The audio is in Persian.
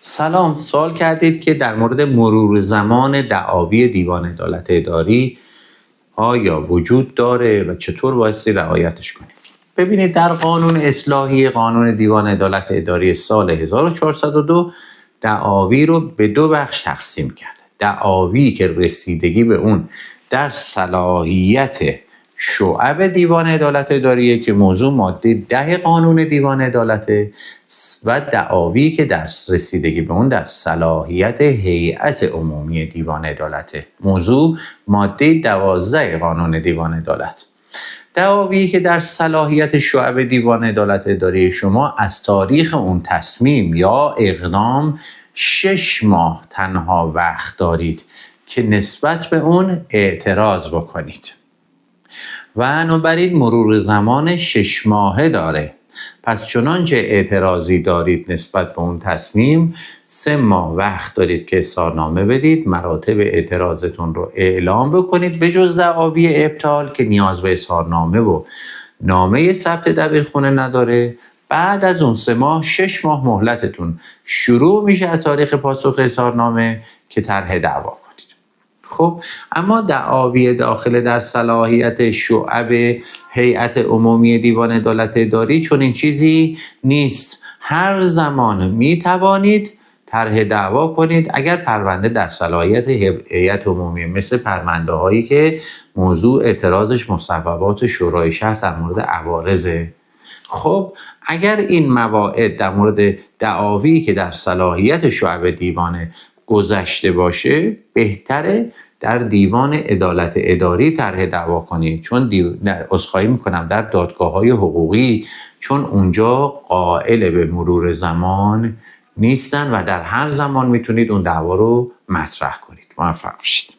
سلام، سوال کردید که در مورد مرور زمان دعاوی دیوان عدالت اداری آیا وجود داره و چطور بایستی رعایتش کنیم. ببینید، در قانون اصلاحی قانون دیوان عدالت اداری سال 1402 دعاوی رو به دو بخش تقسیم کرده. دعاوی که رسیدگی به اون در صلاحیت شعب دیوان عدالت اداریه که موضوع ماده 10 قانون دیوان عدالت، و دعاوی که در رسیدگی به اون در صلاحیت هیئت عمومی دیوان عدالت، موضوع ماده 12 قانون دیوان عدالت. دعاوی که در صلاحیت شعب دیوان عدالت اداری شما از تاریخ اون تصمیم یا اقدام 6 ماه تنها وقت دارید که نسبت به اون اعتراض بکنید و بنابراین مرور زمان 6 ماهه داره. پس چنانچه اعتراضی دارید نسبت به اون تصمیم، 3 ماه وقت دارید که اظهارنامه بدید، مراتب اعتراضتون رو اعلام بکنید، به جز دعاوی ابطال که نیاز به اظهارنامه و نامه ثبت دبیرخونه نداره. بعد از اون 3 ماه 6 ماه مهلتتون شروع میشه از تاریخ پاسخ اظهارنامه که طرح دعوا کنید. خب اما دعاوی داخل در صلاحیت شعب هیئت عمومی دیوان عدالت اداری چون این چیزی نیست. هر زمان می توانید طرح دعوا کنید اگر پرونده در صلاحیت هیئت عمومی، مثل پرونده هایی که موضوع اعتراضش مصوبات شورای شهر در مورد عوارضه. خب اگر این مواعید در مورد دعاوی که در صلاحیت شعب دیوان گذشته باشه، بهتره در دیوان عدالت اداری طرح دعوا کنید، چون عذرخواهی میکنم در دادگاه‌های حقوقی، چون اونجا قائل به مرور زمان نیستن و در هر زمان میتونید اون دعوا رو مطرح کنید. موفق باشید.